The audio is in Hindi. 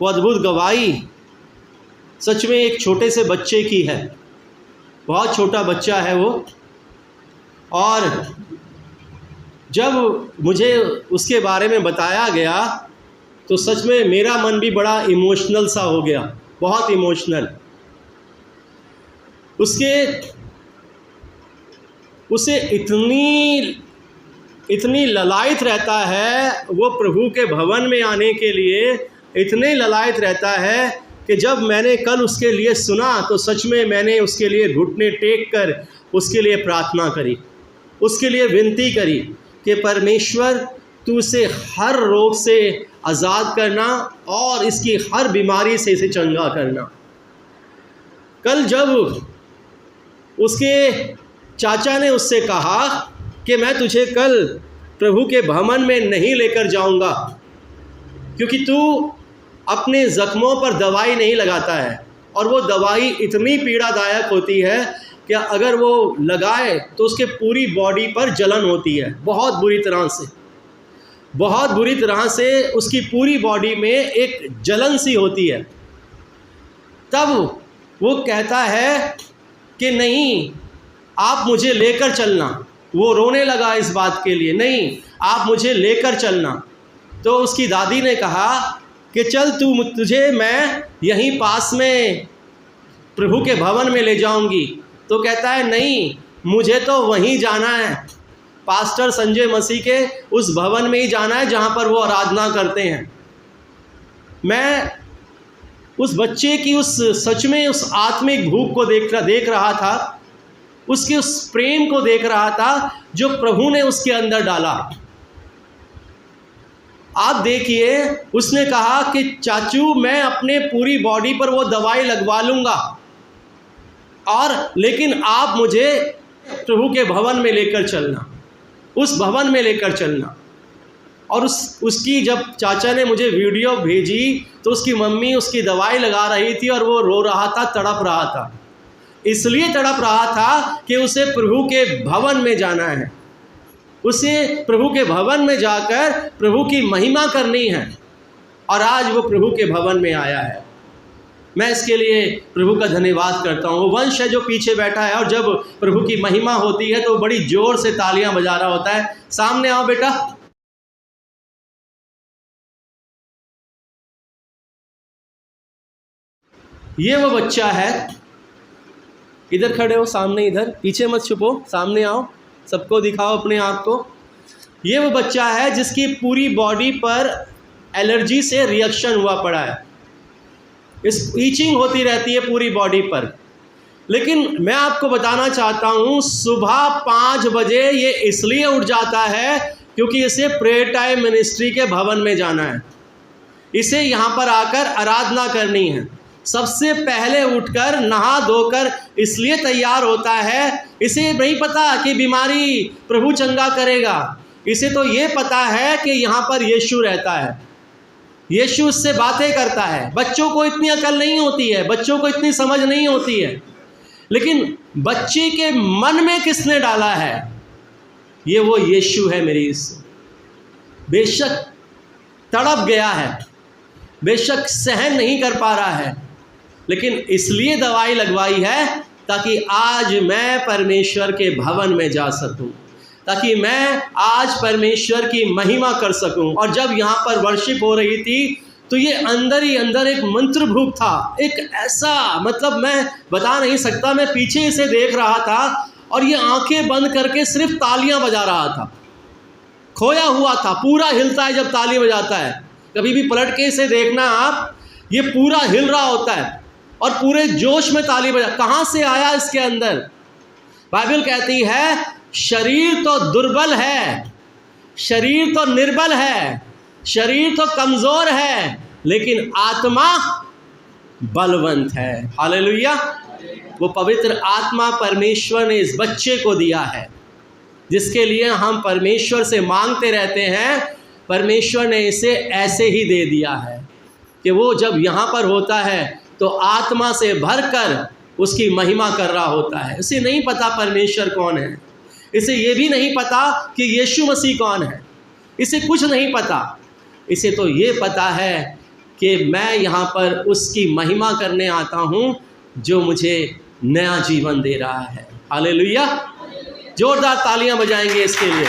वो अद्भुत गवाही सच में एक छोटे से बच्चे की है। बहुत छोटा बच्चा है वो, और जब मुझे उसके बारे में बताया गया तो सच में मेरा मन भी बड़ा इमोशनल सा हो गया, बहुत इमोशनल। उसे इतनी ललायत रहता है वो प्रभु के भवन में आने के लिए, इतने ललायत रहता है कि जब मैंने कल उसके लिए सुना तो सच में मैंने उसके लिए घुटने टेक कर उसके लिए प्रार्थना करी, उसके लिए विनती करी कि परमेश्वर तू इसे हर रोग से आज़ाद करना और इसकी हर बीमारी से इसे चंगा करना। कल जब उसके चाचा ने उससे कहा कि मैं तुझे कल प्रभु के भवन में नहीं लेकर जाऊंगा क्योंकि तू अपने ज़ख्मों पर दवाई नहीं लगाता है, और वो दवाई इतनी पीड़ादायक होती है कि अगर वो लगाए तो उसके पूरी बॉडी पर जलन होती है, बहुत बुरी तरह से उसकी पूरी बॉडी में एक जलन सी होती है। तब वो कहता है कि नहीं, आप मुझे लेकर चलना। वो रोने लगा इस बात के लिए, नहीं आप मुझे लेकर चलना। तो उसकी दादी ने कहा कि चल तुझे मैं यहीं पास में प्रभु के भवन में ले जाऊंगी। तो कहता है नहीं, मुझे तो वहीं जाना है, पास्टर संजय मसीह के उस भवन में ही जाना है जहाँ पर वो आराधना करते हैं। मैं उस बच्चे की सच में उस आत्मिक भूख को देख रहा था, उसके उस प्रेम को देख रहा था जो प्रभु ने उसके अंदर डाला। आप देखिए, उसने कहा कि चाचू मैं अपने पूरी बॉडी पर वो दवाई लगवा लूँगा, लेकिन आप मुझे प्रभु के भवन में लेकर चलना, उस भवन में लेकर चलना। और उसकी जब चाचा ने मुझे वीडियो भेजी तो उसकी मम्मी उसकी दवाई लगा रही थी और वो रो रहा था, तड़प रहा था। इसलिए तड़प रहा था कि उसे प्रभु के भवन में जाना है, उसे प्रभु के भवन में जाकर प्रभु की महिमा करनी है। और आज वो प्रभु के भवन में आया है। मैं इसके लिए प्रभु का धन्यवाद करता हूँ। वो वंश है जो पीछे बैठा है, और जब प्रभु की महिमा होती है तो बड़ी जोर से तालियां बजा रहा होता है। सामने आओ बेटा। ये वो बच्चा है, इधर खड़े हो, सामने, इधर पीछे मत छुपो, सामने आओ, सबको दिखाओ अपने आप को। ये वो बच्चा है जिसकी पूरी बॉडी पर एलर्जी से रिएक्शन हुआ पड़ा है, ईचिंग होती रहती है पूरी बॉडी पर। लेकिन मैं आपको बताना चाहता हूँ, सुबह 5 बजे ये इसलिए उठ जाता है क्योंकि इसे प्रेयर टाइम मिनिस्ट्री के भवन में जाना है, इसे यहाँ पर आकर आराधना करनी है। सबसे पहले उठकर नहा धोकर इसलिए तैयार होता है, इसे नहीं पता कि बीमारी प्रभु चंगा करेगा, इसे तो ये पता है कि यहाँ पर यीशु रहता है, यीशु उससे बातें करता है। बच्चों को इतनी अकल नहीं होती है, बच्चों को इतनी समझ नहीं होती है, लेकिन बच्चे के मन में किसने डाला है? ये वो यीशु है। मेरी बेशक तड़प गया है, बेशक सहन नहीं कर पा रहा है, लेकिन इसलिए दवाई लगवाई है ताकि आज मैं परमेश्वर के भवन में जा सकूं, ताकि मैं आज परमेश्वर की महिमा कर सकूं। और जब यहाँ पर वर्शिप हो रही थी तो ये अंदर ही अंदर एक मंत्र भूख था, एक ऐसा, मतलब मैं बता नहीं सकता। मैं पीछे इसे देख रहा था और ये आंखें बंद करके सिर्फ तालियां बजा रहा था, खोया हुआ था, पूरा हिलता है जब ताली बजाता है। कभी भी पलट के इसे देखना आप, ये पूरा हिल रहा होता है और पूरे जोश में ताली बजा। कहाँ से आया इसके अंदर? बाइबल कहती है शरीर तो दुर्बल है, शरीर तो निर्बल है, शरीर तो कमज़ोर है, लेकिन आत्मा बलवंत है। हालेलुया। वो पवित्र आत्मा परमेश्वर ने इस बच्चे को दिया है, जिसके लिए हम परमेश्वर से मांगते रहते हैं। परमेश्वर ने इसे ऐसे ही दे दिया है कि वो जब यहाँ पर होता है तो आत्मा से भरकर उसकी महिमा कर रहा होता है। इसे नहीं पता परमेश्वर कौन है, इसे ये भी नहीं पता कि यीशु मसीह कौन है, इसे कुछ नहीं पता। इसे तो ये पता है कि मैं यहाँ पर उसकी महिमा करने आता हूँ जो मुझे नया जीवन दे रहा है। हालेलुया, जोरदार तालियां बजाएंगे इसके लिए।